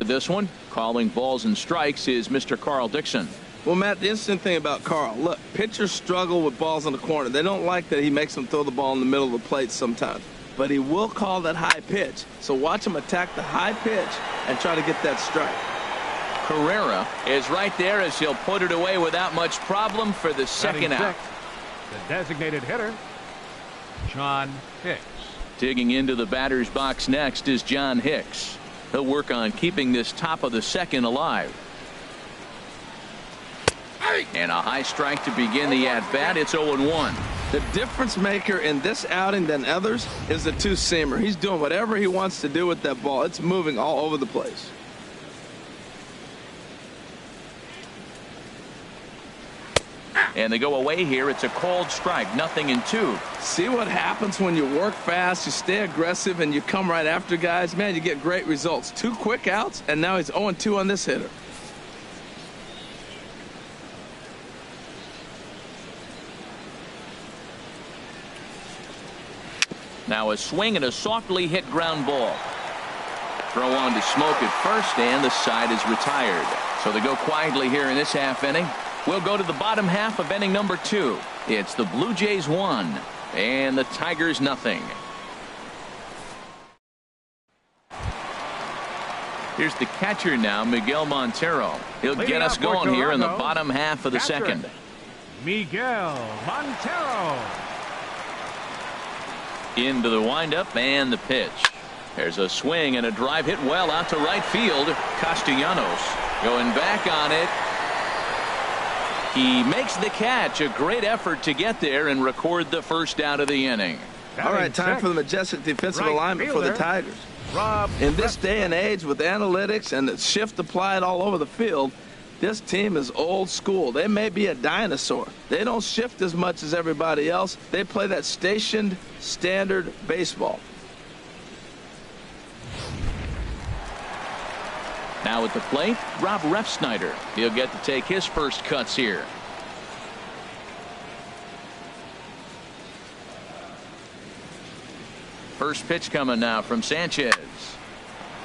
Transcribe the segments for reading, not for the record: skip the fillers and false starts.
this one. Calling balls and strikes is Mr. Carl Dixon. Well, Matt, the interesting thing about Carl, look, pitchers struggle with balls in the corner. They don't like that he makes them throw the ball in the middle of the plate sometimes. But he will call that high pitch. So watch him attack the high pitch and try to get that strike. Carrera is right there as he'll put it away without much problem for the second out. The designated hitter, John Hicks. Digging into the batter's box next is John Hicks. He'll work on keeping this top of the second alive. And a high strike to begin the at-bat. It's 0-1. The difference maker in this outing than others is the two-seamer. He's doing whatever he wants to do with that ball. It's moving all over the place. And they go away here. It's a called strike. 0-2. See what happens when you work fast, you stay aggressive, and you come right after guys? Man, you get great results. 2 quick outs, and now he's 0-2 on this hitter. Now a swing and a softly hit ground ball. Throw on to Smoke at first, and the side is retired. So they go quietly here in this half inning. We'll go to the bottom half of inning number 2. It's the Blue Jays 1 and the Tigers 0. Here's the catcher now, Miguel Montero. He'll get us going here in the bottom half of the second. Miguel Montero. Into the windup and the pitch. There's a swing and a drive hit well out to right field. Castellanos going back on it. He makes the catch. A great effort to get there and record the first out of the inning. All right, time for the majestic defensive alignment for the Tigers. In this day and age with analytics and the shift applied all over the field, this team is old school. They may be a dinosaur. They don't shift as much as everybody else. They play that stationed standard baseball. Now at the plate, Rob Refsnyder. He'll get to take his first cuts here. First pitch coming now from Sanchez.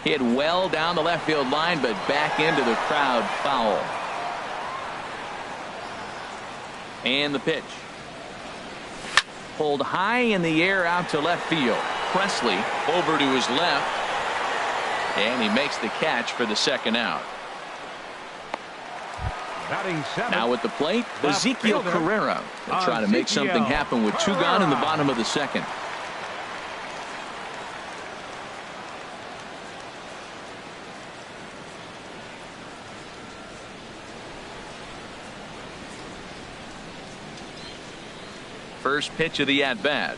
Hit well down the left field line, but back into the crowd, foul. And the pitch. Pulled high in the air out to left field. Presley over to his left. And he makes the catch for the second out. Now at the plate, Ezekiel Carrera. They'll try to make something happen with 2 gone in the bottom of the second. First pitch of the at-bat.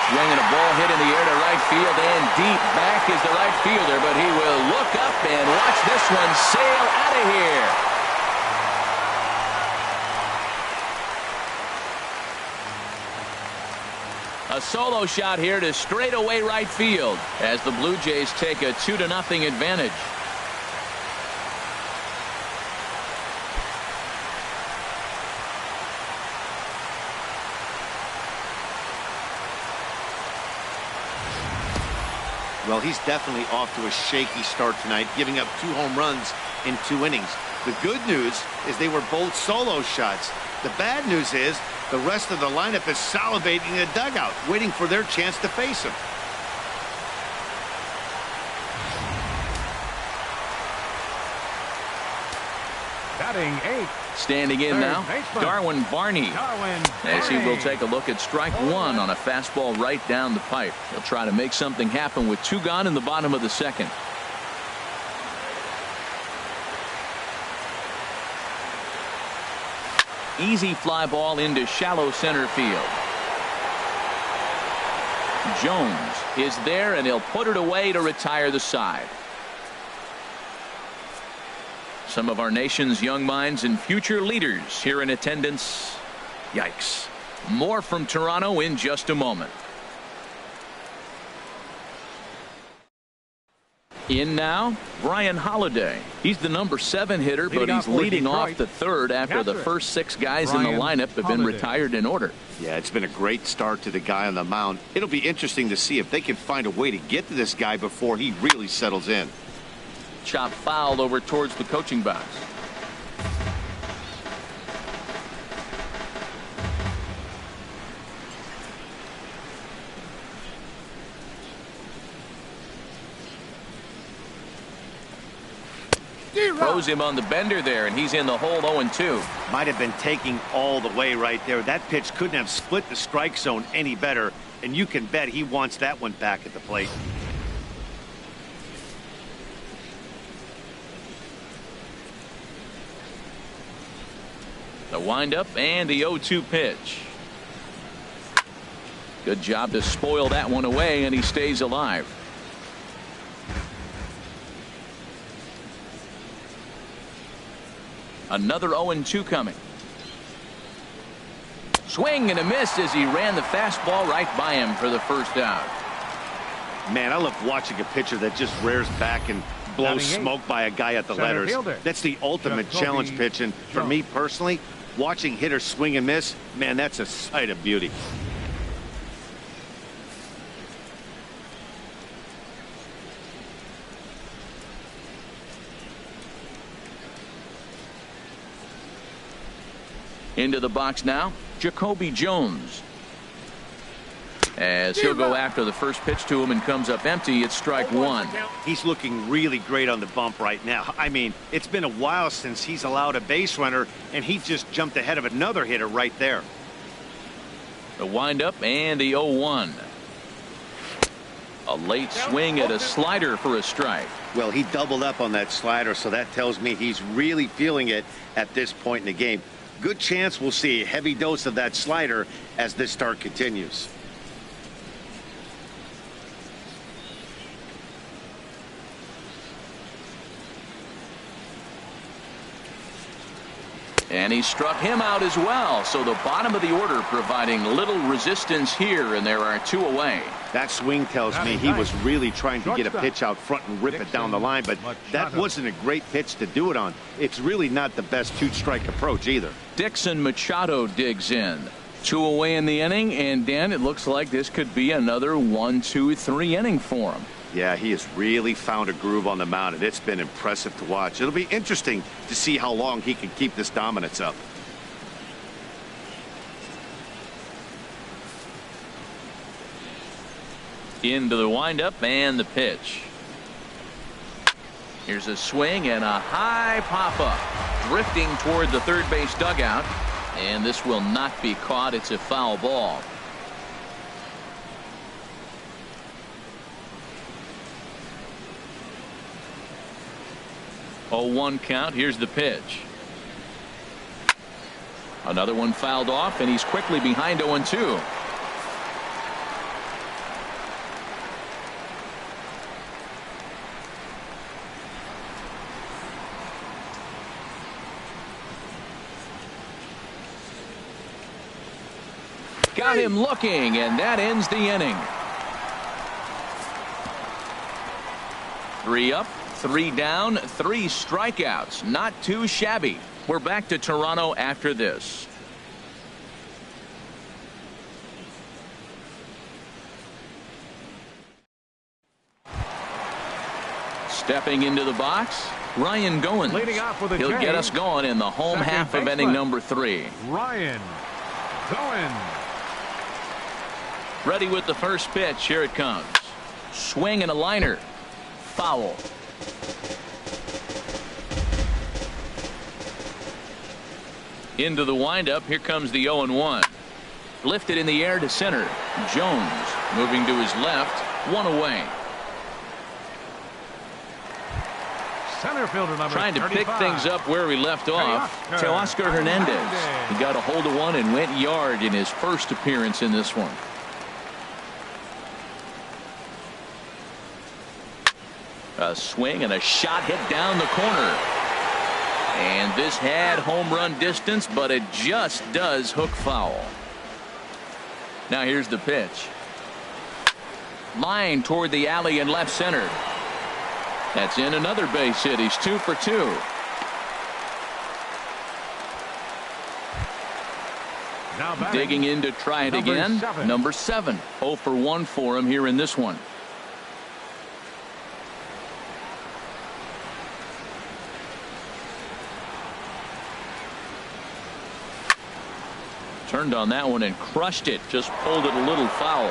Swinging a ball hit in the air to right field, and deep back is the right fielder, but he will look up and watch this one sail out of here. A solo shot here to straightaway right field as the Blue Jays take a 2-0 advantage. Well, he's definitely off to a shaky start tonight, giving up 2 home runs in 2 innings. The good news is they were both solo shots. The bad news is the rest of the lineup is salivating in the dugout, waiting for their chance to face him. Batting 8. Standing in now, Darwin Barney, as he will take a look at strike 1 on a fastball right down the pipe. He'll try to make something happen with 2 gone in the bottom of the second. Easy fly ball into shallow center field. Jones is there, and he'll put it away to retire the side. Some of our nation's young minds and future leaders here in attendance. Yikes. More from Toronto in just a moment. In now, Brian Holiday. He's the number 7 hitter, but he's leading off the third after the first 6 guys in the lineup have been retired in order. Yeah, it's been a great start to the guy on the mound. It'll be interesting to see if they can find a way to get to this guy before he really settles in. Chop fouled over towards the coaching box. Throws him on the bender there, and he's in the hole 0-2. Might have been taking all the way right there. That pitch couldn't have split the strike zone any better, and you can bet he wants that one back at the plate. The windup and the 0-2 pitch. Good job to spoil that one away, and he stays alive. Another 0-2 coming. Swing and a miss as he ran the fastball right by him for the first out. Man, I love watching a pitcher that just rears back and blows smoke by a guy at the letters. Fielder. That's the ultimate challenge pitch, and for me personally, watching hitters swing and miss, man, that's a sight of beauty. Into the box now, Jacoby Jones. As he'll go after the first pitch to him and comes up empty, it's strike one. He's looking really great on the bump right now. I mean, it's been a while since he's allowed a base runner, and he just jumped ahead of another hitter right there. The windup and the 0-1. A late swing at a slider for a strike. Well, he doubled up on that slider, so that tells me he's really feeling it at this point in the game. Good chance we'll see a heavy dose of that slider as this start continues. And he struck him out as well. So the bottom of the order providing little resistance here, and there are two away. That swing tells me he was really trying to get a pitch out front and rip it down the line, but that wasn't a great pitch to do it on. It's really not the best two-strike approach either. Dixon Machado digs in. Two away in the inning, and Dan, it looks like this could be another 1-2-3 inning for him. Yeah, he has really found a groove on the mound, and it's been impressive to watch. It'll be interesting to see how long he can keep this dominance up. Into the windup and the pitch. Here's a swing and a high pop-up. Drifting toward the third base dugout. And this will not be caught. It's a foul ball. Oh, 1 count. Here's the pitch. Another one fouled off, and he's quickly behind 0-2. Got him looking, and that ends the inning. 3 up, 3 down, 3 strikeouts. Not too shabby. We're back to Toronto after this. Stepping into the box, Ryan Goins. Leading off with a He'll J. get us going in the home Second half of inning number 3. Ryan Goins. Ready with the first pitch. Here it comes. Swing and a liner. Foul. Into the windup. Here comes the 0-1. Lifted in the air to center. Jones moving to his left. 1 away. Center fielder number Trying to 35. pick things up where we left off. Teoscar Hernandez. He got a hold of one and went yard in his first appearance in this one. A swing and a shot hit down the corner. And this had home run distance, but it just does hook foul. Now here's the pitch. Line toward the alley in left center. That's in another base hit. He's 2 for 2. Now batting, Digging in to try it number again. 7. Number 7. 0 for 1 for him here in this one. Turned on that one and crushed it. Just pulled it a little foul.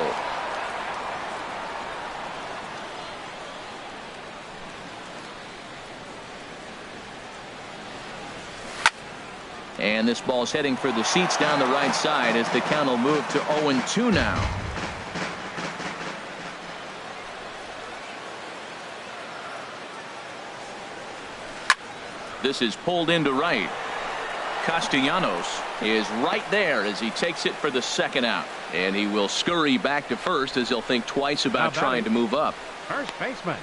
And this ball's heading for the seats down the right side as the count will move to 0-2 now. This is pulled into right. Castellanos is right there as he takes it for the second out. And he will scurry back to first as he'll think twice about trying to move up. First baseman,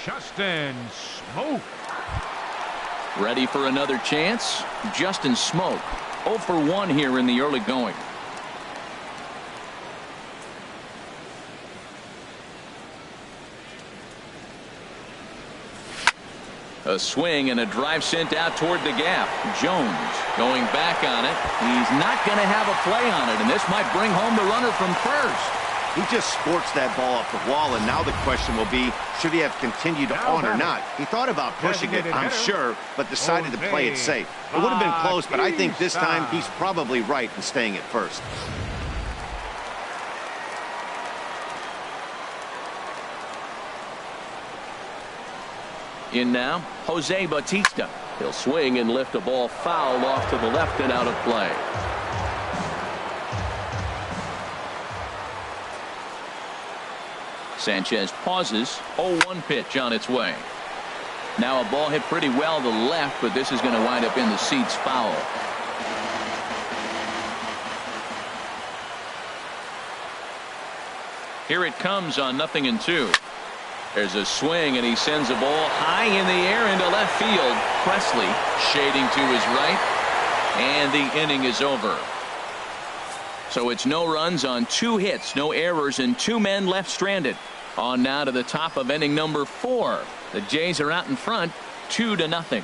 Justin Smoak. Ready for another chance? Justin Smoak, 0 for 1 here in the early going. A swing and a drive sent out toward the gap. Jones going back on it. He's not going to have a play on it, and this might bring home the runner from first. He just sports that ball up the wall, and now the question will be, should he have continued on or not? He thought about pushing it, I'm sure, but decided to play it safe. It would have been close, but I think this time he's probably right in staying at first. In now, Jose Bautista. He'll swing and lift a ball foul off to the left and out of play. Sanchez pauses. 0-1 pitch on its way. Now a ball hit pretty well to the left, but this is going to wind up in the seats foul. Here it comes on 0-2. There's a swing, and he sends a ball high in the air into left field. Presley shading to his right, and the inning is over. So it's no runs on 2 hits, no errors, and 2 men left stranded. On now to the top of inning number 4. The Jays are out in front, 2-0.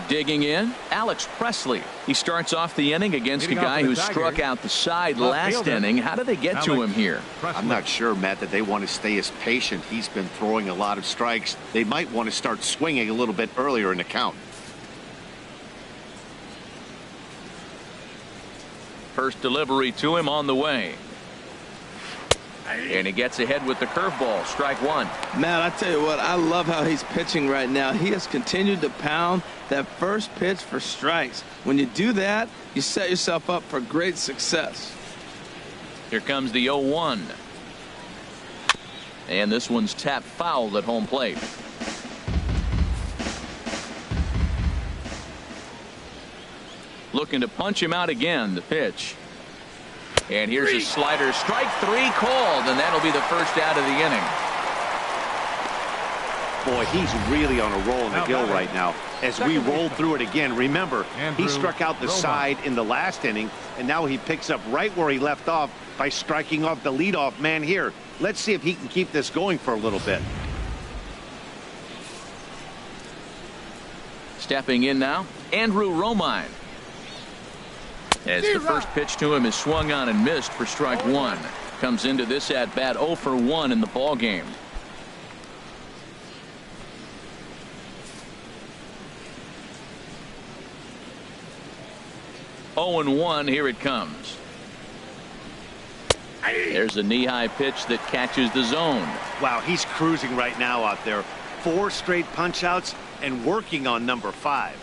Digging in, Alex Presley. He starts off the inning against a guy who struck out the side last inning. How did they get to him here? I'm not sure, Matt, that they want to stay as patient. He's been throwing a lot of strikes. They might want to start swinging a little bit earlier in the count. First delivery to him on the way. And he gets ahead with the curveball. Strike 1. Man, I tell you what, I love how he's pitching right now. He has continued to pound that first pitch for strikes. When you do that, you set yourself up for great success. Here comes the 0-1. And this one's tapped foul at home plate. Looking to punch him out again. The pitch. And here's a slider. Strike 3 called, and that'll be the first out of the inning. Boy, he's really on a roll in the Gill right now. As we roll through it again, remember, he struck out the side in the last inning, and now he picks up right where he left off by striking off the leadoff man here. Let's see if he can keep this going for a little bit. Stepping in now, Andrew Romine. As the first pitch to him is swung on and missed for strike 1. Comes into this at bat 0 for 1 in the ball game. Oh and 1. Here it comes. There's a knee-high pitch that catches the zone. Wow, he's cruising right now out there. 4 straight punch-outs and working on number 5.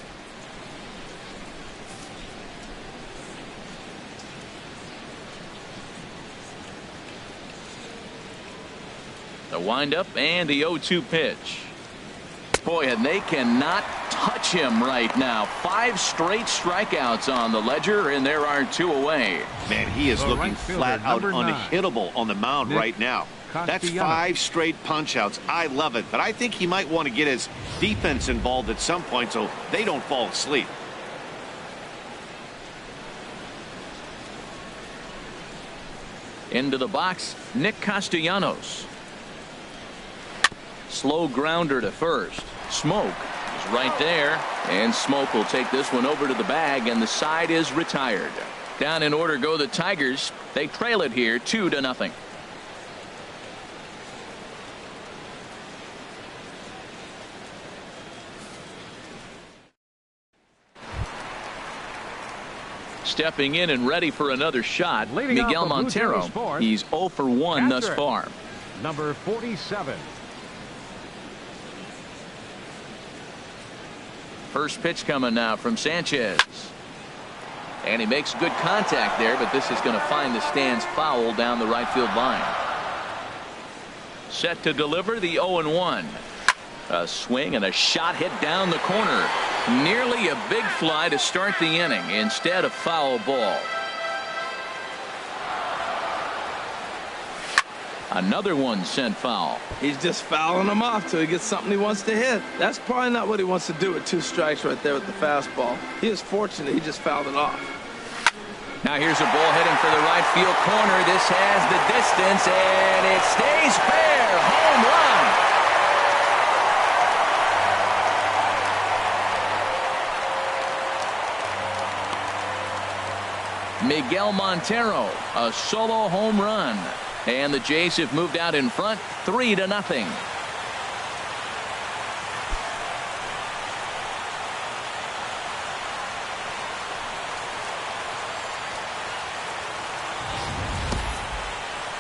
The windup and the 0-2 pitch. Boy, and they cannot touch him right now. 5 straight strikeouts on the ledger, and there are 2 away. Man, he is looking flat out unhittable on the mound right now. That's 5 straight punch-outs. I love it, but I think he might want to get his defense involved at some point so they don't fall asleep. Into the box, Nick Castellanos. Slow grounder to first. Smoak is right there, and Smoak will take this one over to the bag, and the side is retired. Down in order go the Tigers. They trail it here 2-0. Stepping in and ready for another shot, Leading Miguel off the Blue Montero. Jays fourth, He's 0 for 1 thus Catcher, far. number 47. First pitch coming now from Sanchez. And he makes good contact there, but this is going to find the stands foul down the right field line. Set to deliver the 0-1. A swing and a shot hit down the corner. Nearly a big fly to start the inning. Instead, a foul ball. Another one sent foul. He's just fouling them off till he gets something he wants to hit. That's probably not what he wants to do with 2 strikes right there with the fastball. He is fortunate he just fouled it off. Now here's a ball heading for the right field corner. This has the distance, and it stays fair. Home run. Miguel Montero, a solo home run. And the Jays have moved out in front 3-0.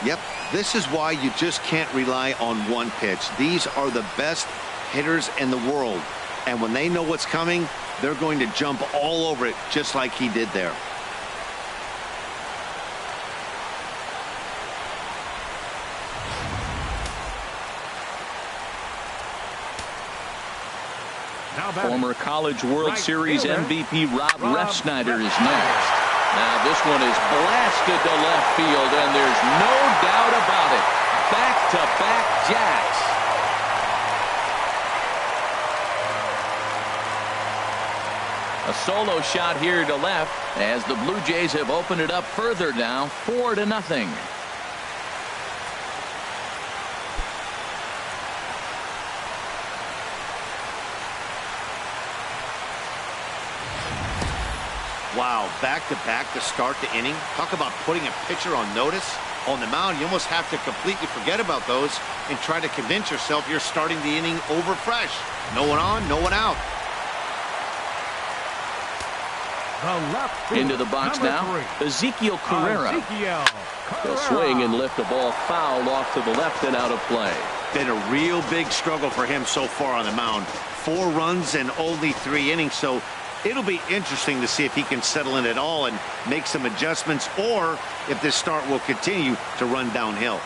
Yep, this is why you just can't rely on one pitch. These are the best hitters in the world. And when they know what's coming, they're going to jump all over it just like he did there. Former College World Series MVP Rob Refsnyder is next. Now this one is blasted to left field, and there's no doubt about it. Back-to-back jacks. A solo shot here to left as the Blue Jays have opened it up further now, 4-0. Wow, back-to-back to start the inning. Talk about putting a pitcher on notice. On the mound, you almost have to completely forget about those and try to convince yourself you're starting the inning over fresh. No one on, no one out. Into the box now, Ezekiel Carrera. He'll swing and lift the ball foul off to the left and out of play. Been a real big struggle for him so far on the mound. 4 runs and only 3 innings, so it'll be interesting to see if he can settle in at all and make some adjustments, or if this start will continue to run downhill.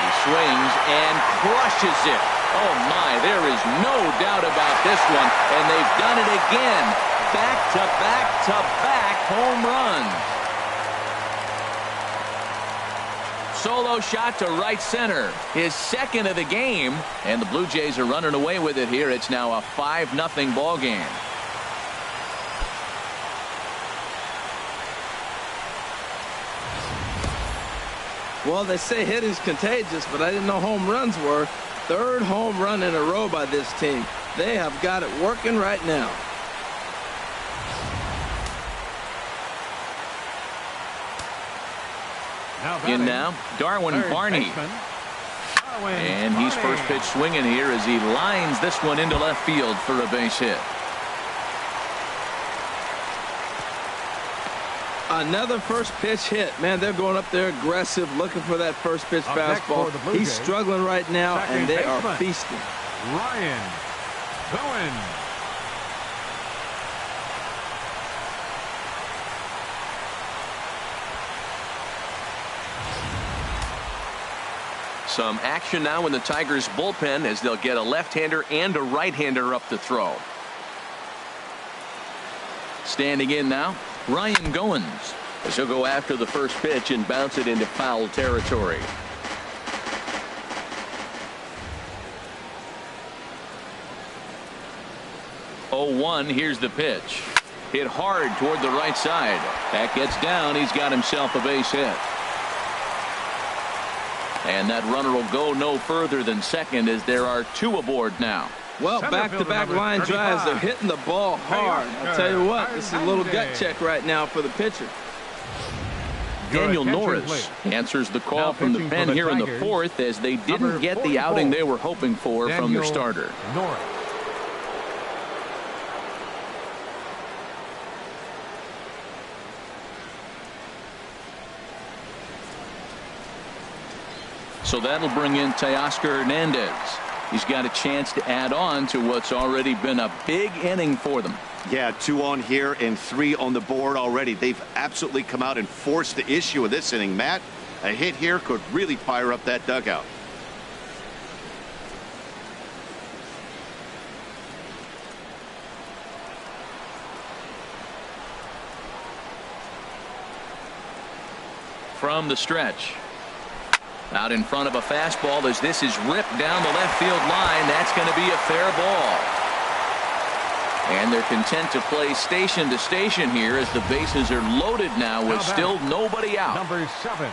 He swings and crushes it. Oh my, there is no doubt about this one, and they've done it again. Back-to-back-to-back home runs. Solo shot to right center, his second of the game, and the Blue Jays are running away with it here. It's now a 5-0 ball game. Well, they say hitting's contagious, but I didn't know home runs were. 3rd home run in a row by this team. They have got it working right now. In now, Darwin Barney. And he's first pitch swinging here as he lines this one into left field for a base hit. Another first pitch hit. Man, they're going up there aggressive, looking for that first pitch fastball. He's struggling right now, and they are feasting. Ryan Cohen. Some action now in the Tigers bullpen as they'll get a left-hander and a right-hander up to throw. Standing in now, Ryan Goins, as he'll go after the first pitch and bounce it into foul territory. Oh, 1, here's the pitch. Hit hard toward the right side. That gets down. He's got himself a base hit. And that runner will go no further than second as there are 2 aboard now. Well, back-to-back line drives. They're hitting the ball hard. I'll tell you what, this is a little gut check right now for the pitcher. Daniel Norris answers the call from the pen here in the 4th as they didn't get the outing they were hoping for from their starter. So that'll bring in Teoscar Hernandez. He's got a chance to add on to what's already been a big inning for them. Yeah, 2 on here and 3 on the board already. They've absolutely come out and forced the issue of this inning, Matt. A hit here could really fire up that dugout. From the stretch. Out in front of a fastball as this is ripped down the left field line. That's going to be a fair ball. And they're content to play station to station here as the bases are loaded now with still nobody out. Number 7.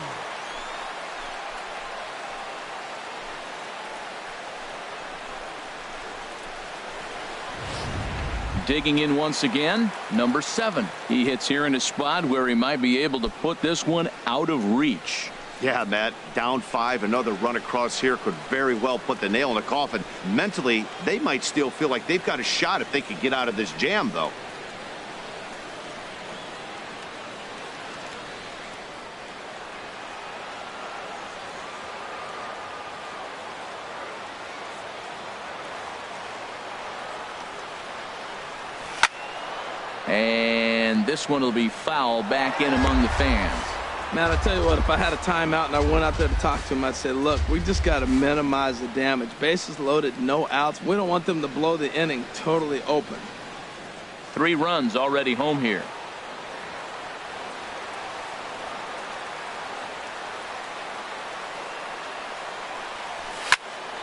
Digging in once again, number 7. He hits here in a spot where he might be able to put this one out of reach. Yeah, Matt, down 5, another run across here could very well put the nail in the coffin. Mentally, they might still feel like they've got a shot if they could get out of this jam, though. And this one will be foul back in among the fans. Man, I tell you what, if I had a timeout and I went out there to talk to him, I'd say, look, we just got to minimize the damage. Bases loaded, no outs. We don't want them to blow the inning totally open. 3 runs already home here.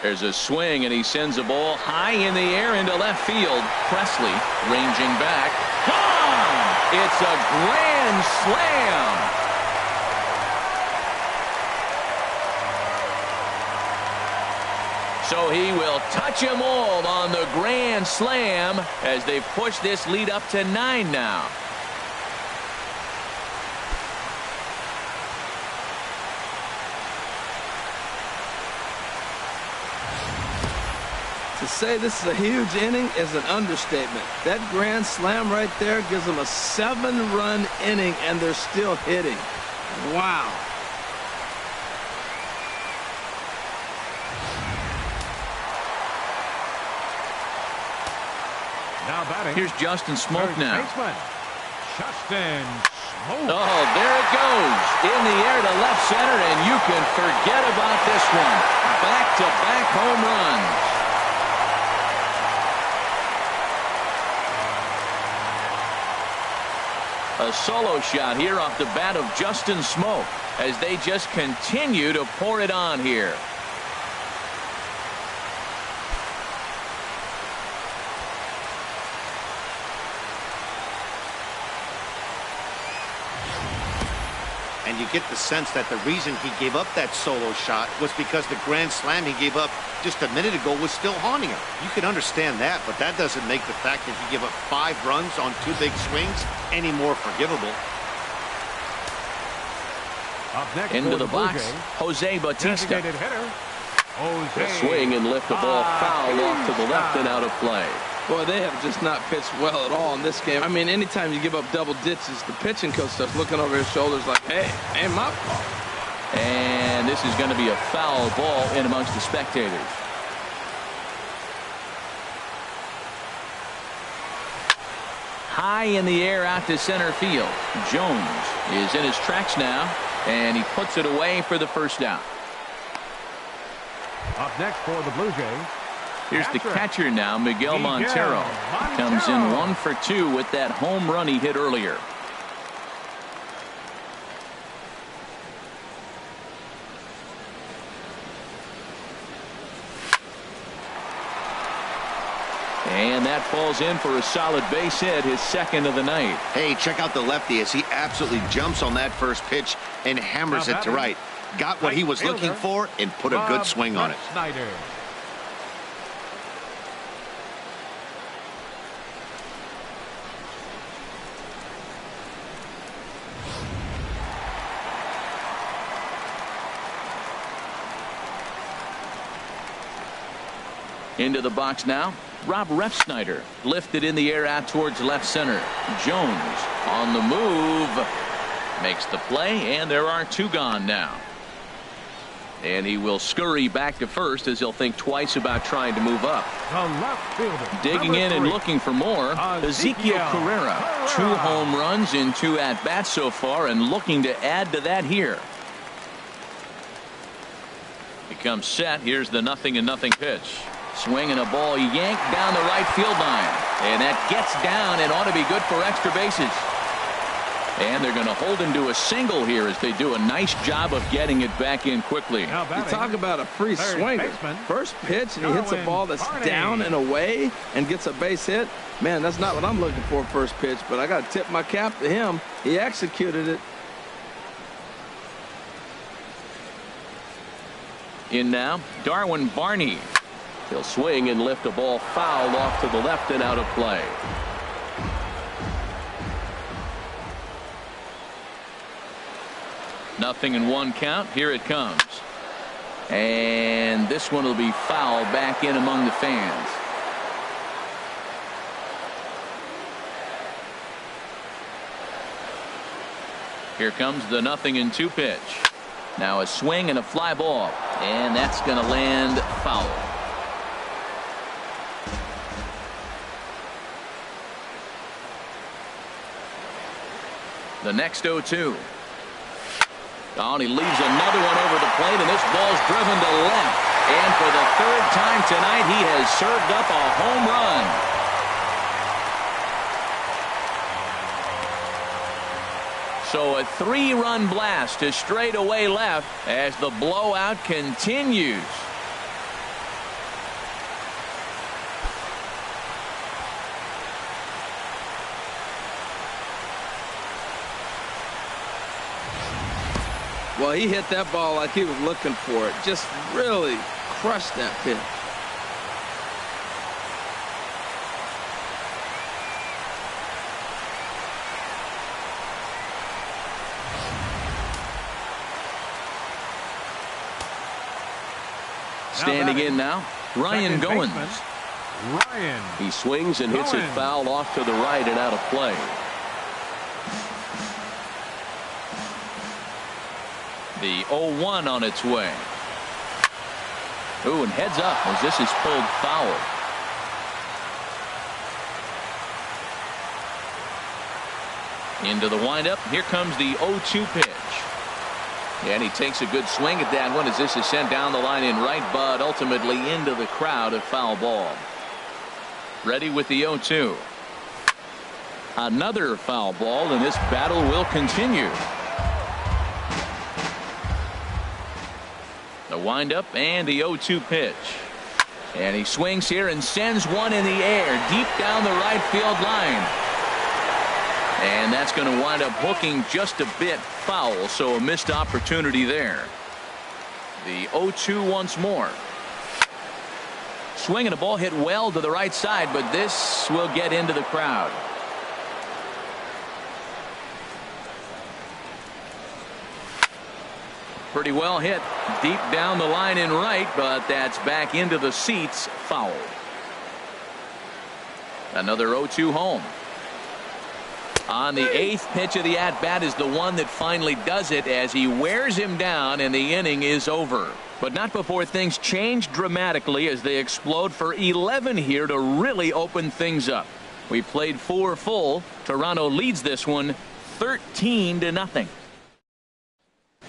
There's a swing, and he sends a ball high in the air into left field. Presley ranging back. Gone! It's a grand slam. So he will touch them all on the grand slam as they push this lead up to 9 now. To say this is a huge inning is an understatement. That grand slam right there gives them a 7-run inning, and they're still hitting. Wow. Now batting. Here's Justin Smoke now. Baseman, Justin Smoke. Oh, there it goes. In the air to left center, and you can forget about this one. Back-to-back home runs. A solo shot here off the bat of Justin Smoke as they just continue to pour it on here. And you get the sense that the reason he gave up that solo shot was because the grand slam he gave up just a minute ago was still haunting him. You can understand that, but that doesn't make the fact that he gave up 5 runs on 2 big swings any more forgivable. Up next into the Blue box, Jays, Jose Bautista. designated hitter, Jose. The swing and lift the ball foul off to the left and out of play. Boy, they have just not pitched well at all in this game. I mean, anytime you give up double ditches, the pitching coach starts looking over his shoulders like, hey, ain't my fault. And this is going to be a foul ball in amongst the spectators. High in the air out to center field. Jones is in his tracks now, and he puts it away for the first out. Up next for the Blue Jays, Here's the catcher now, Miguel Montero. He comes in 1 for 2 with that home run he hit earlier. And that falls in for a solid base hit, his 2nd of the night. Hey, check out the lefty as he absolutely jumps on that first pitch and hammers it to right. Got what he was looking for and put a good swing on it. Snyder. Into the box now, Rob Refsnyder lifted in the air out towards left center. Jones on the move, makes the play, and there are 2 gone now. And he will scurry back to first as he'll think twice about trying to move up. The left fielder. Digging in and looking for more, Ezekiel Carrera. 2 home runs in 2 at-bats so far and looking to add to that here. He comes set. Here's the 0-0 pitch. Swinging a ball yanked down the right field line. And that gets down and ought to be good for extra bases. And they're going to hold him to a single here as they do a nice job of getting it back in quickly. You talk about a free swinger. First pitch and he hits a ball that's down and away and gets a base hit. Man, that's not what I'm looking for first pitch, but I got to tip my cap to him. He executed it. In now, Darwin Barney. He'll swing and lift a ball foul off to the left and out of play. Nothing in 1 count. Here it comes. And this one will be foul back in among the fans. Here comes the 0-2 pitch. Now a swing and a fly ball. And that's going to land foul. The next 0-2. Oh, and he leaves another one over the plate, and this ball's driven to left. And for the 3rd time tonight, he has served up a home run. So a 3-run blast to straightaway left as the blowout continues. Well, he hit that ball like he was looking for it. Just really crushed that pitch. Standing in now, Ryan Goins. Ryan. He swings and hits it foul off to the right and out of play. The 0-1 on its way. Ooh, and heads up as this is pulled foul. Into the windup. Here comes the 0-2 pitch. And he takes a good swing at that one as this is sent down the line in right, but ultimately into the crowd, a foul ball. Ready with the 0-2. Another foul ball, and this battle will continue. The windup and the 0-2 pitch. And he swings here and sends one in the air deep down the right field line. And that's going to wind up hooking just a bit foul, so a missed opportunity there. The 0-2 once more. Swinging a ball hit well to the right side, but this will get into the crowd. Pretty well hit deep down the line in right, but that's back into the seats, foul. Another 0-2 home. On the 8th pitch of the at-bat is the one that finally does it as he wears him down and the inning is over. But not before things change dramatically as they explode for 11 here to really open things up. We played 4 full. Toronto leads this one 13-0.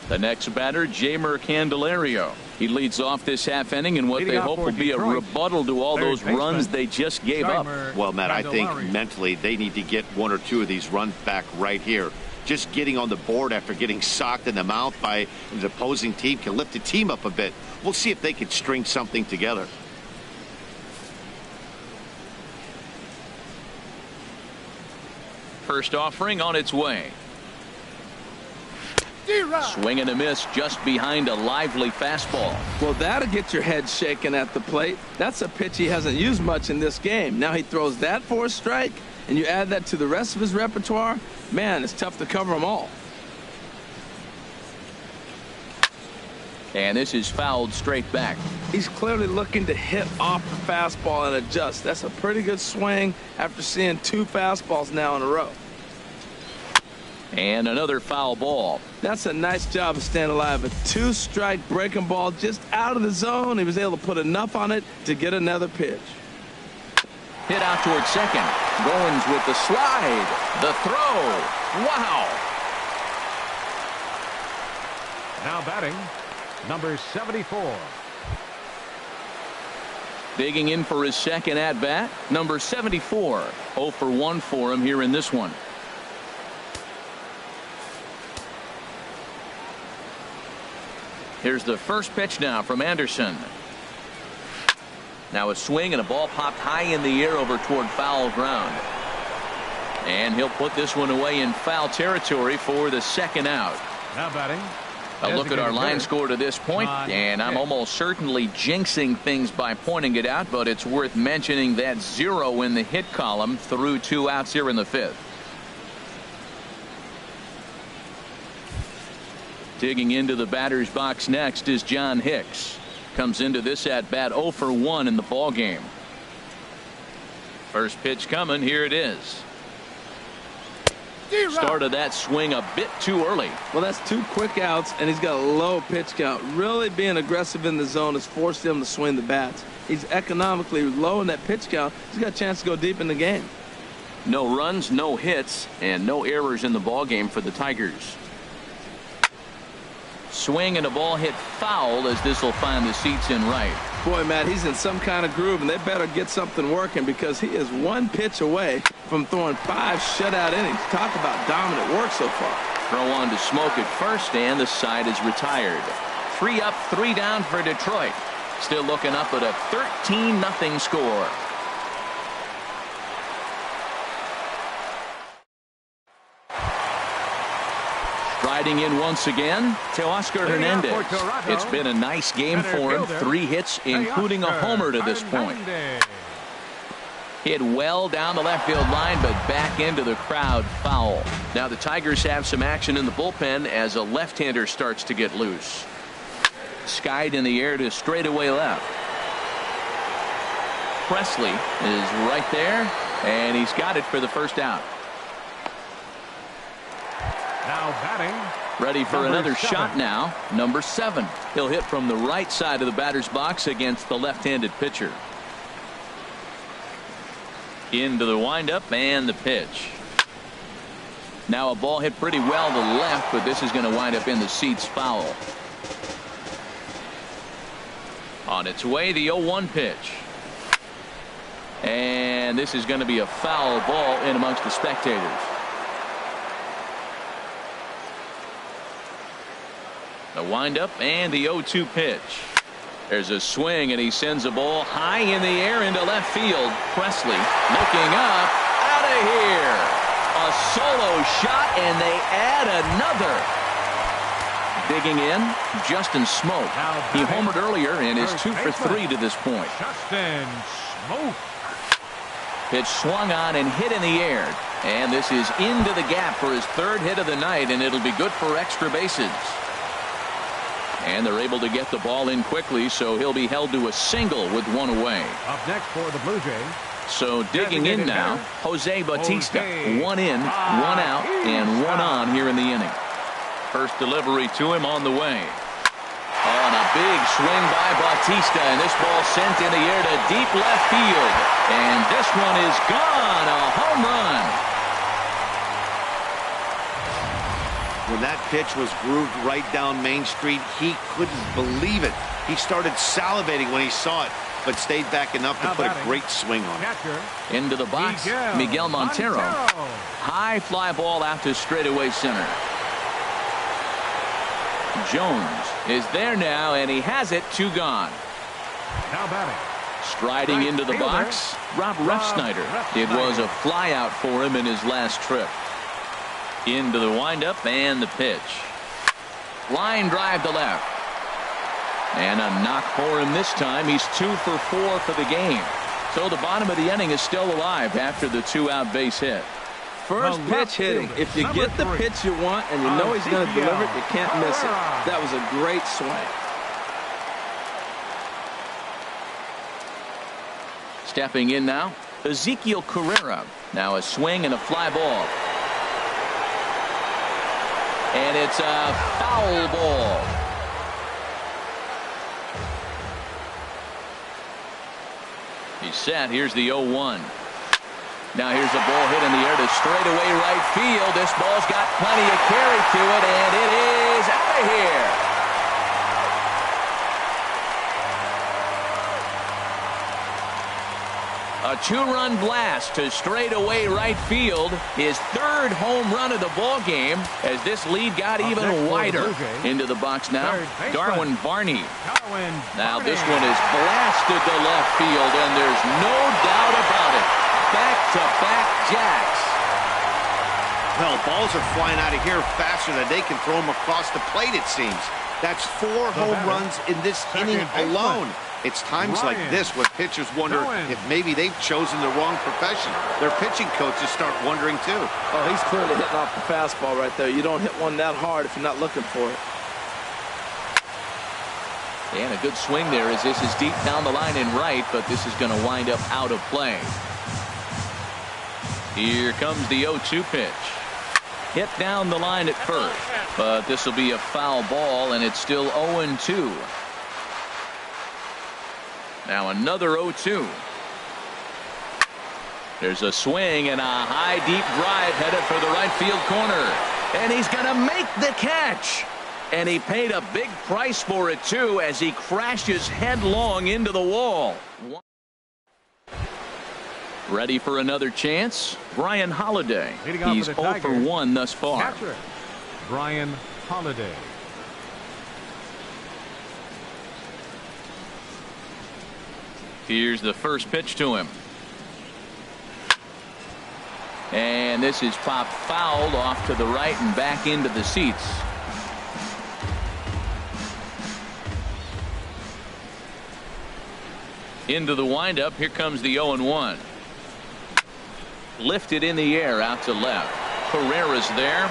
The next batter, Jeimer Candelario. He leads off this half inning in what they hope will be a rebuttal to all those runs they just gave up. Well, Matt, I think mentally they need to get 1 or 2 of these runs back right here. Just getting on the board after getting socked in the mouth by the opposing team can lift the team up a bit. We'll see if they can string something together. First offering on its way. Swing and a miss just behind a lively fastball. Well, that'll get your head shaken at the plate. That's a pitch he hasn't used much in this game. Now he throws that for a strike, and you add that to the rest of his repertoire. Man, it's tough to cover them all. And this is fouled straight back. He's clearly looking to hit off the fastball and adjust. That's a pretty good swing after seeing 2 fastballs now in a row. And another foul ball. That's a nice job of staying alive. A 2-strike breaking ball just out of the zone. He was able to put enough on it to get another pitch. Hit out towards second. Goins with the slide. The throw. Wow. Now batting, number 74. Digging in for his second at-bat, number 74. 0 for 1 for him here in this one. Here's the first pitch now from Anderson. Now a swing and a ball popped high in the air over toward foul ground. And he'll put this one away in foul territory for the second out. Now batting. A look at our line score to this point, and I'm almost certainly jinxing things by pointing it out, but it's worth mentioning that 0 in the hit column through 2 outs here in the 5th. Digging into the batter's box next is John Hicks. Comes into this at bat 0 for 1 in the ball game. First pitch coming. Here it is. Started that swing a bit too early. Well, that's 2 quick outs, and he's got a low pitch count. Really being aggressive in the zone has forced him to swing the bats. He's economically low in that pitch count. He's got a chance to go deep in the game. No runs, no hits, and no errors in the ball game for the Tigers. Swing and a ball hit foul as this will find the seats in right. Boy, Matt, he's in some kind of groove, and they better get something working because he is 1 pitch away from throwing 5 shutout innings. Talk about dominant work so far. Throw on to Smoke at first, and the side is retired. 3 up, 3 down for Detroit. Still looking up at a 13-0 score. Riding in once again, Teoscar Hernandez. It's been a nice game for him. 3 hits, including a homer to this point. Hit well down the left field line, but back into the crowd, foul. Now the Tigers have some action in the bullpen as a left-hander starts to get loose. Skied in the air to straightaway left. Presley is right there, and he's got it for the first out. Now batting. Ready for another shot now. Number 7. He'll hit from the right side of the batter's box against the left-handed pitcher. Into the windup and the pitch. Now a ball hit pretty well to the left, but this is going to wind up in the seats foul. On its way, the 0-1 pitch. And this is going to be a foul ball in amongst the spectators. The windup and the 0-2 pitch. There's a swing, and he sends a ball high in the air into left field. Presley looking up, out of here. A solo shot, and they add another. Digging in, Justin Smoke. He homered earlier and is 2 for 3 to this point. Justin Smoke. Pitch swung on and hit in the air. And this is into the gap for his 3rd hit of the night, and it'll be good for extra bases. And they're able to get the ball in quickly, so he'll be held to a single with 1 away. Up next for the Blue Jays. So digging in now, Jose Bautista. 1 in, 1 out, and 1 on here in the inning. First delivery to him on the way. On a big swing by Bautista, and this ball sent in the air to deep left field. And this one is gone, a home run. When that pitch was grooved right down Main Street, he couldn't believe it. He started salivating when he saw it, but stayed back enough to put a great swing on it. Into the box, Miguel Montero. High fly ball out to straightaway center. Jones is there now, and he has it. 2 gone. Now batting. Striding into the box, Rob Refsnyder. It was a fly out for him in his last trip. Into the windup and the pitch. Line drive to left. And a knock for him this time. He's 2 for 4 for the game. So the bottom of the inning is still alive after the 2-out base hit. First pitch hitting. If you get the pitch you want and you know he's going to deliver it, you can't miss it. That was a great swing. Stepping in now, Ezekiel Carrera. Now a swing and a fly ball. And it's a foul ball. He's set. Here's the 0-1. Now here's a ball hit in the air to straightaway right field. This ball's got plenty of carry to it, and it is out of here. A two-run blast to straightaway right field. His third home run of the ball game as this lead got even wider. Into the box now, Darwin Varney. Now this one is blasted to left field, and there's no doubt about it. Back-to-back jacks. Well, balls are flying out of here faster than they can throw them across the plate, it seems. That's 4 home runs in this inning alone. It's times like this when pitchers wonder if maybe they've chosen the wrong profession. Their pitching coaches start wondering too. Oh, he's clearly hitting off the fastball right there. You don't hit one that hard if you're not looking for it. And a good swing there as this is deep down the line in right, but this is going to wind up out of play. Here comes the 0-2 pitch. Hit down the line at first, but this will be a foul ball, and it's still 0-2. Now another 0-2. There's a swing and a high deep drive headed for the right field corner, and he's going to make the catch. And he paid a big price for it too as he crashes headlong into the wall. Ready for another chance? Brian Holiday. He's 0 for 1 thus far. Catcher, Brian Holiday. Here's the first pitch to him. And this is popped fouled off to the right and back into the seats. Into the windup. Here comes the 0-1. Lifted in the air out to left. Pereira's there.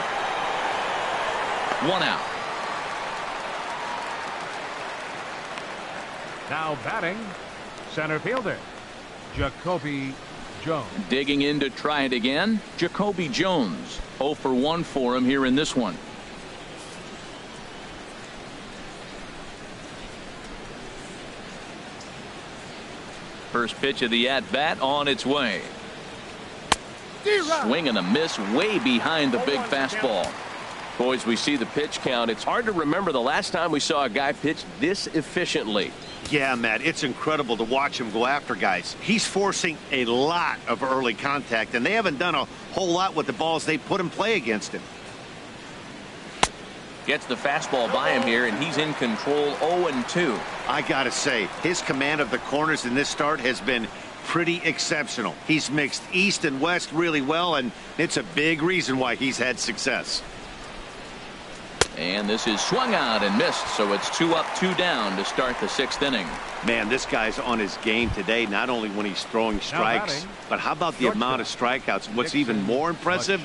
1 out. Now batting, center fielder, Jacoby Jones. Digging in to try it again, Jacoby Jones. 0 for 1 for him here in this one. First pitch of the at-bat on its way. Swing and a miss way behind the big fastball. Boys, we see the pitch count. It's hard to remember the last time we saw a guy pitch this efficiently. Yeah, Matt, it's incredible to watch him go after guys. He's forcing a lot of early contact, and they haven't done a whole lot with the balls they put in play against him. Gets the fastball by him here, and he's in control. 0-2. I gotta say, his command of the corners in this start has been pretty exceptional. He's mixed east and west really well, and it's a big reason why he's had success. And this is swung out and missed, so it's 2 up, 2 down to start the 6th inning. Man, this guy's on his game today, not only when he's throwing strikes, but how about the amount of strikeouts? What's even more impressive,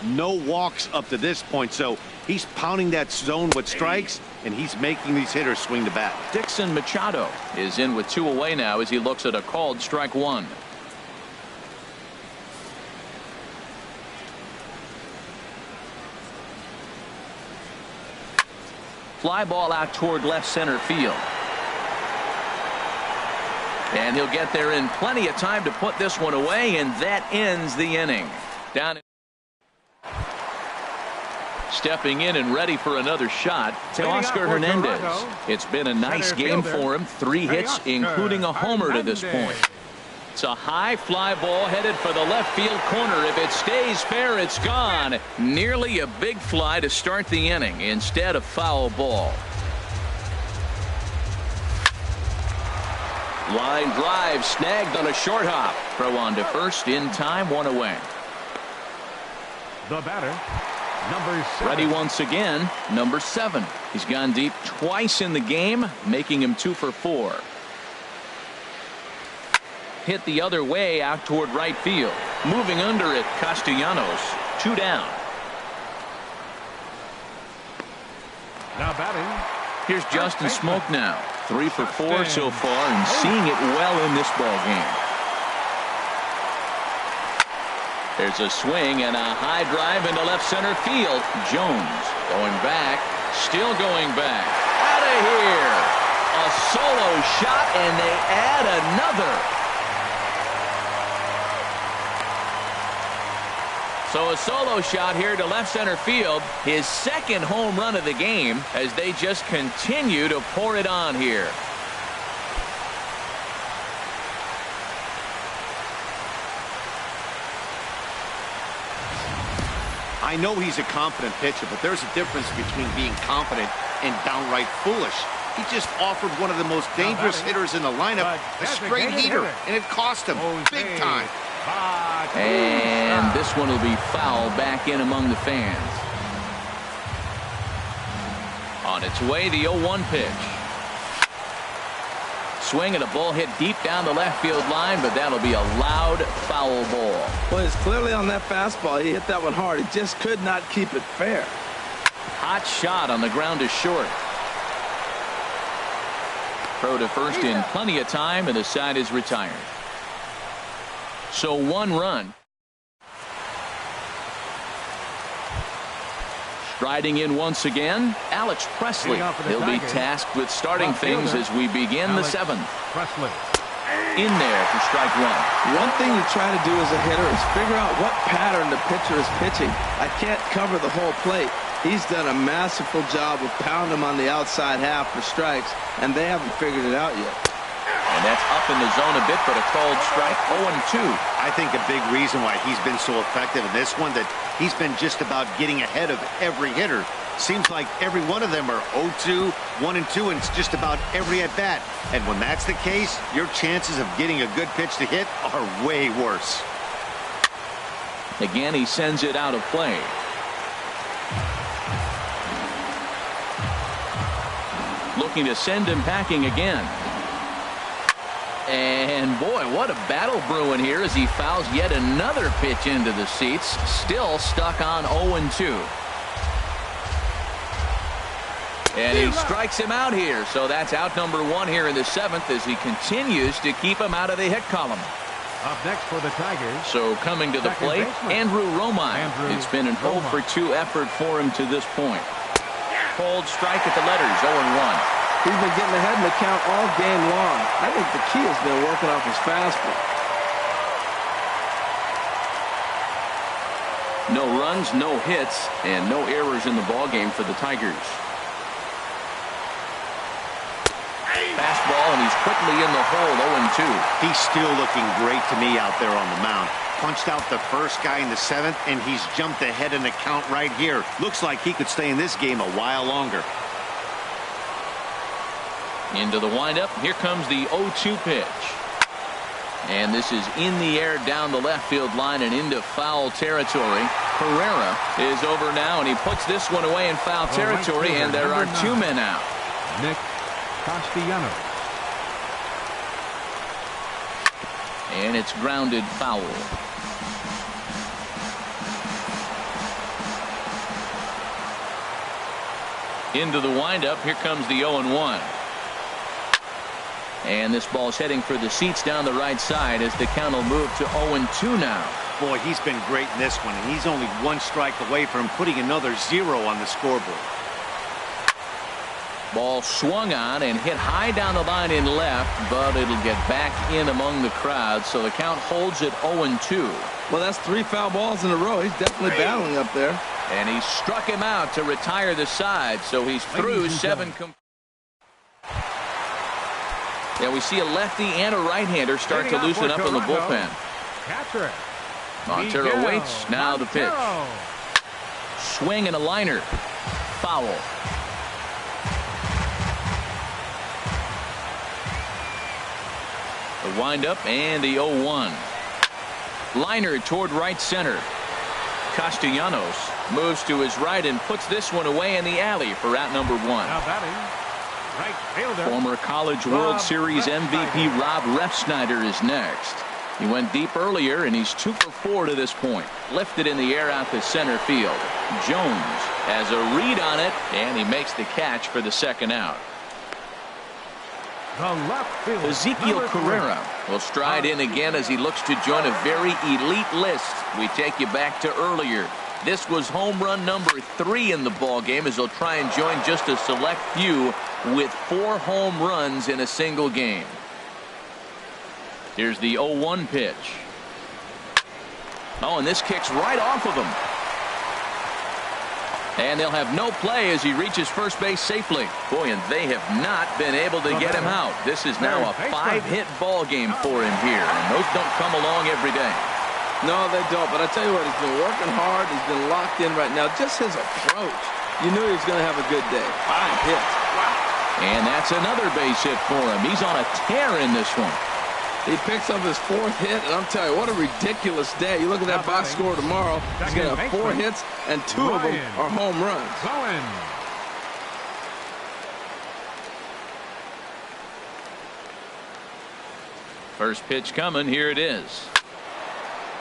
no walks up to this point. So he's pounding that zone with strikes, and he's making these hitters swing the bat. Dixon Machado is in with 2 away now as he looks at a called strike 1. Fly ball out toward left center field. And he'll get there in plenty of time to put this one away, and that ends the inning. Down. Stepping in and ready for another shot, Teoscar Hernandez. It's been a nice game for him. 3 hits, including a homer to this point. It's a high fly ball headed for the left field corner. If it stays fair, it's gone. Nearly a big fly to start the inning instead of foul ball. Line drive snagged on a short hop. Throw on to first in time, 1 away. The batter, number 7. Ready once again, number 7. He's gone deep twice in the game, making him 2 for 4. Hit the other way out toward right field. Moving under it, Castellanos. 2 down. Now batting. Here's Justin Smoke now. 3 for 4 so far and seeing it well in this ball game. There's a swing and a high drive into left center field. Jones going back, still going back. Out of here. A solo shot, and they add another. So a solo shot here to left center field. His second home run of the game as they just continue to pour it on here. I know he's a confident pitcher, but there's a difference between being confident and downright foolish. He just offered one of the most dangerous hitters in the lineup a straight heater, and it cost him big time. And this one will be foul back in among the fans. On its way, the 0-1 pitch. Swing and a ball hit deep down the left field line, but that'll be a loud foul ball. Well, it's clearly on that fastball. He hit that one hard. He just could not keep it fair. Hot shot on the ground to short. Throw to first in plenty of time, and the side is retired. So 1 run. Striding in once again, Alex Presley. He'll be tasked with starting things as we begin the 7th. Presley. In there for strike 1. One thing you try to do as a hitter is figure out what pattern the pitcher is pitching. I can't cover the whole plate. He's done a masterful job of pounding him on the outside half for strikes, and they haven't figured it out yet. And that's up in the zone a bit, but a called strike. 0-2. I think a big reason why he's been so effective in this one that he's been just about getting ahead of every hitter. Seems like every one of them are 0-2, 1-2, and it's just about every at-bat. And when that's the case, your chances of getting a good pitch to hit are way worse. Again, he sends it out of play. Looking to send him packing again. And boy, what a battle brewing here as he fouls yet another pitch into the seats. Still stuck on 0-2. And he strikes him out here. So that's out number 1 here in the 7th as he continues to keep him out of the hit column. Up next for the Tigers. So coming to the plate, Andrew Romine. It's been an 0-for-2 effort for him to this point. Cold strike at the letters, 0-1. He's been getting ahead in the count all game long. I think the key has been working off his fastball. No runs, no hits, and no errors in the ballgame for the Tigers. Fastball, and he's quickly in the hole, 0-2. He's still looking great to me out there on the mound. Punched out the first guy in the 7th, and he's jumped ahead in the count right here. Looks like he could stay in this game a while longer. Into the windup. Here comes the 0-2 pitch. And this is in the air down the left field line and into foul territory. Herrera is over now, and he puts this one away in foul territory, and there are 2 men out. Nick Castellanos. And it's grounded foul. Into the windup. Here comes the 0-1. And this ball's heading for the seats down the right side as the count will move to 0-2 now. Boy, he's been great in this one, and he's only 1 strike away from putting another 0 on the scoreboard. Ball swung on and hit high down the line in left, but it'll get back in among the crowd, so the count holds at 0-2. Well, that's 3 foul balls in a row. He's definitely battling up there. And he struck him out to retire the side, so he's through 7. Yeah, we see a lefty and a right-hander start to loosen up in the bullpen. Catcher. Montero waits. Now the pitch. Swing and a liner. Foul. The windup and the 0-1. Liner toward right center. Castellanos moves to his right and puts this one away in the alley for out number 1. Now batting. Right fielder. Former College World Series MVP Rob Refsnyder is next. He went deep earlier, and he's 2 for 4 to this point. Lifted in the air out to center field. Jones has a read on it, and he makes the catch for the 2nd out. The left fielder, Ezekiel Carrera will stride in again as he looks to join a very elite list. We take you back to earlier. This was home run number 3 in the ball game as they'll try and join just a select few with 4 home runs in a single game. Here's the 0-1 pitch. Oh, and this kicks right off of him. And they'll have no play as he reaches first base safely. Boy, and they have not been able to get him out. This is now a 5-hit ball game for him here, and those don't come along every day. No, they don't. But I tell you what, he's been working hard. He's been locked in right now. Just his approach. You knew he was going to have a good day. 5 hits. Wow. And that's another base hit for him. He's on a tear in this one. He picks up his 4th hit, and I'm telling you, what a ridiculous day. You look at that box score tomorrow, he's going to have 4 hits, and 2 of them are home runs. First pitch coming. Here it is.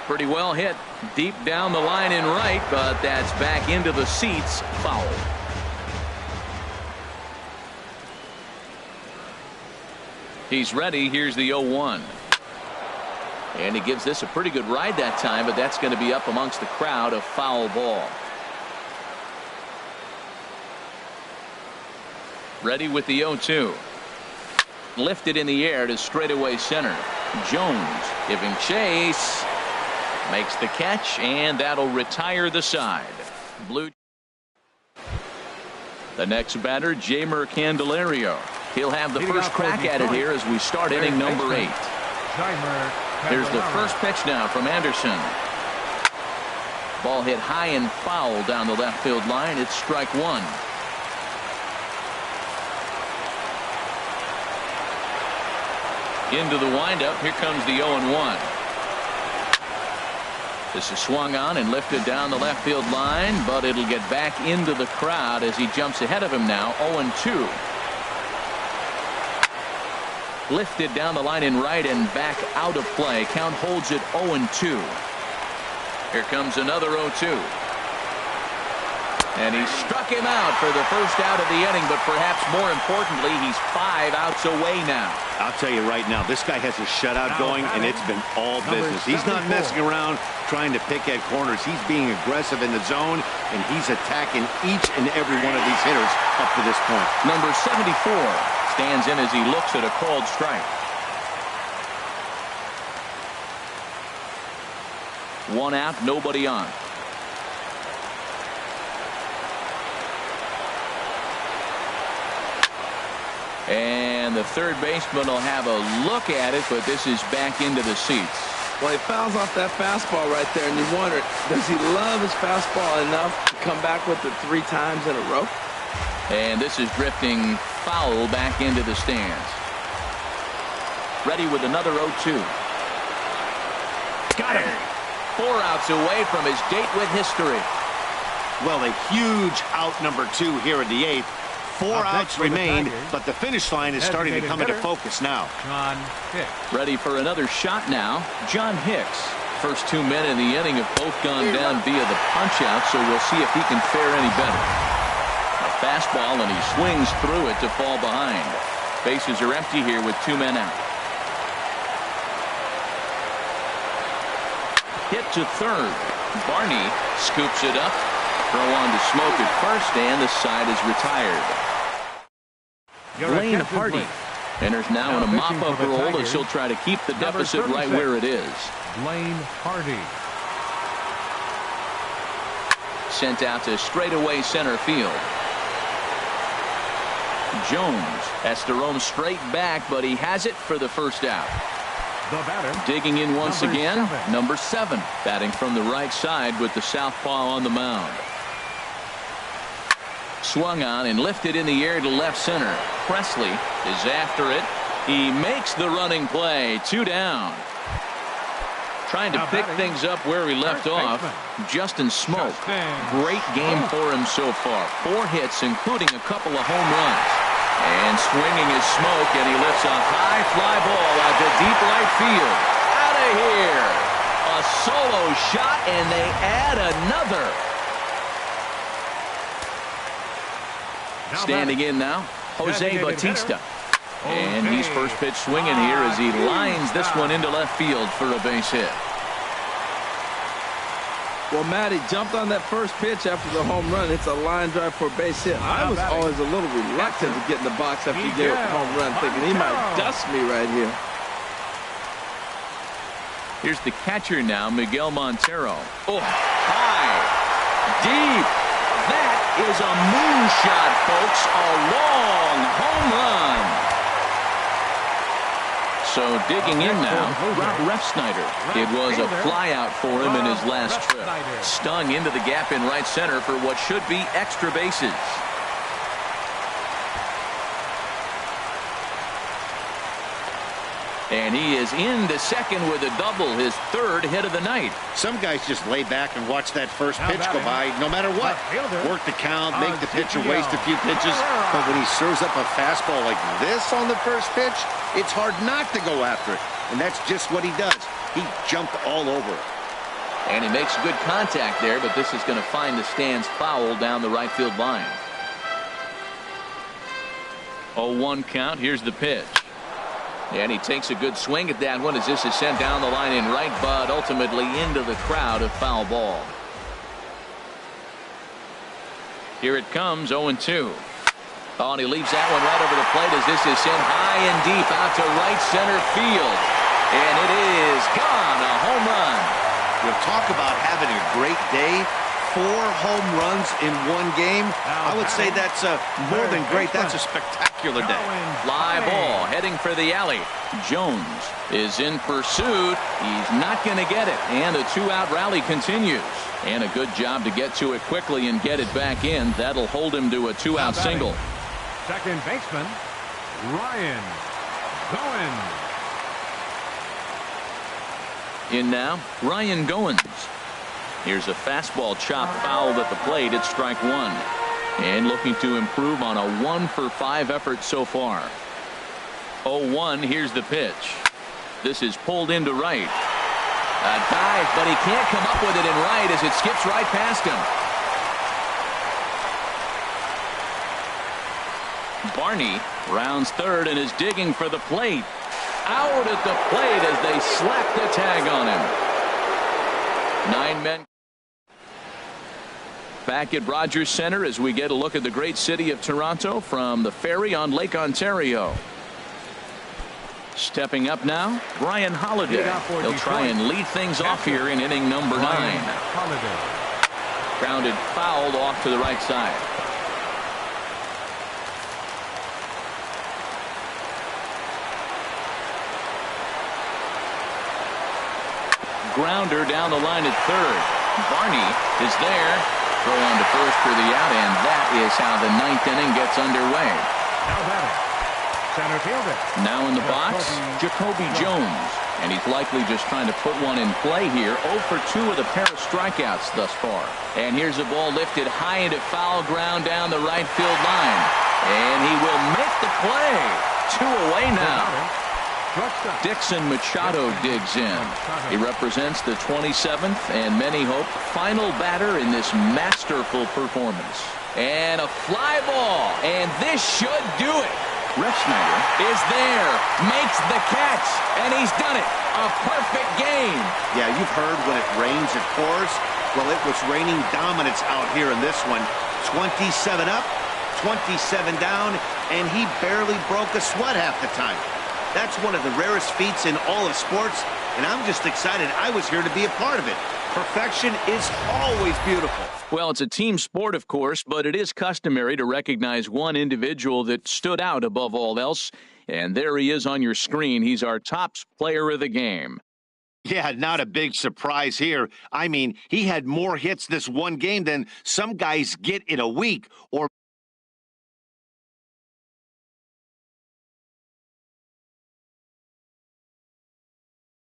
Pretty well hit deep down the line in right, but that's back into the seats. Foul. He's ready. Here's the 0-1. And he gives this a pretty good ride that time, but that's going to be up amongst the crowd. A foul ball. Ready with the 0-2. Lifted in the air to straightaway center. Jones giving chase. Makes the catch, and that'll retire the side. Blue. The next batter, Jeimer Candelario. He'll have the first crack at it here as we start inning number 8. Here's the first pitch now from Anderson. Ball hit high and foul down the left field line. It's strike 1. Into the windup. Here comes the 0-1. This is swung on and lifted down the left field line, but it'll get back into the crowd as he jumps ahead of him now. 0-2. Lifted down the line in right and back out of play. Count holds it 0-2. Here comes another 0-2. And he struck him out for the first out of the inning, but perhaps more importantly, he's 5 outs away now. I'll tell you right now, this guy has a shutout going, and it's been all business. He's not messing around trying to pick at corners. He's being aggressive in the zone, and he's attacking each and every one of these hitters up to this point. Number 74 stands in as he looks at a called strike. 1 out, nobody on. And the third baseman will have a look at it, but this is back into the seats. Well, he fouls off that fastball right there, and you wonder, does he love his fastball enough to come back with it 3 times in a row? And this is drifting foul back into the stands. Ready with another 0-2. Got him. 4 outs away from his date with history. Well, a huge out number 2 here in the 8th. 4 outs remain, but the finish line is starting to come into focus now. John Hicks. Ready for another shot now. John Hicks. First 2 men in the inning have both gone down via the punch-out, so we'll see if he can fare any better. A fastball, and he swings through it to fall behind. Bases are empty here with 2 men out. Hit to third. Barney scoops it up. Throw on to Smoke at first, and the side is retired. Blaine Hardy enters now in a mop-up role as he'll try to keep the deficit right where it is. Blaine Hardy. Sent out to straightaway center field. Jones has to roam straight back, but he has it for the first out. The batter. Digging in once again, 7. number 7, batting from the right side with the southpaw on the mound. Swung on and lifted in the air to left center. Presley is after it. He makes the running play. 2 down. Trying to pick things up where he left off. Justin Smoke. Great game for him so far. 4 hits, including a couple of home runs. And swinging is Smoke, and he lifts a high fly ball out to deep right field. Out of here. A solo shot, and they add another. Standing in now, Jose Bautista. And he's first pitch swinging here as he lines this one into left field for a base hit. Well, Matt, he jumped on that first pitch after the home run. It's a line drive for a base hit. I was always a little reluctant to get in the box after he gave up a home run, thinking he might dust me right here. Here's the catcher now, Miguel Montero. Oh, high, deep. That is a moonshot, folks. A long home run. So digging in now, Rob Refsnyder. It was a flyout for him in his last trip. Stung into the gap in right center for what should be extra bases. And he is into second with a double, his third hit of the night. Some guys just lay back and watch that first pitch go by no matter what. Work the count, make the pitcher waste a few pitches. But when he serves up a fastball like this on the first pitch, it's hard not to go after it. And that's just what he does. He jumped all over it. And he makes good contact there, but this is going to find the stands foul down the right field line. 0-1 count. Here's the pitch. And he takes a good swing at that one as this is sent down the line in right, but ultimately into the crowd, a foul ball. Here it comes, 0-2. Oh, and he leaves that one right over the plate as this is sent high and deep out to right center field. And it is gone, a home run. We'll talk about having a great day. 4 home runs in one game. I would say that's more than great. That's a spectacular day. Fly ball heading for the alley. Jones is in pursuit. He's not going to get it. And a 2-out rally continues. And a good job to get to it quickly and get it back in. That'll hold him to a 2-out single. Second baseman, Ryan Goins. In now, Ryan Goins. Here's a fastball chopped fouled at the plate. It's strike one. And looking to improve on a 1-for-5 effort so far. 0-1. Here's the pitch. This is pulled into right. A dive, but he can't come up with it in right as it skips right past him. Barney rounds third and is digging for the plate. Out at the plate as they slap the tag on him. 9 men. Back at Rogers Center as we get a look at the great city of Toronto from the ferry on Lake Ontario. Stepping up now, Brian Holiday. He'll try and lead things off here in inning number 9. Grounded fouled off to the right side. Grounder down the line at third. Barney is there. Throw on to first for the out, and that is how the 9th inning gets underway. Now batting, center fielder. Now in the box, Jacoby Jones. And he's likely just trying to put one in play here. 0 for 2 with a pair of strikeouts thus far. And here's a ball lifted high into foul ground down the right field line. And he will make the play. 2 away now. Dixon Machado digs in. He represents the 27th and many hope final batter in this masterful performance. And a fly ball, and this should do it. Refsnyder is there, makes the catch, and he's done it. A perfect game. Yeah, you've heard when it rains it pours. Well, it was raining dominance out here in this one. 27 up, 27 down, and he barely broke a sweat half the time. That's one of the rarest feats in all of sports, and I'm just excited I was here to be a part of it. Perfection is always beautiful. Well, it's a team sport, of course, but it is customary to recognize one individual that stood out above all else. And there he is on your screen. He's our top player of the game. Yeah, not a big surprise here. I mean, he had more hits this one game than some guys get in a week or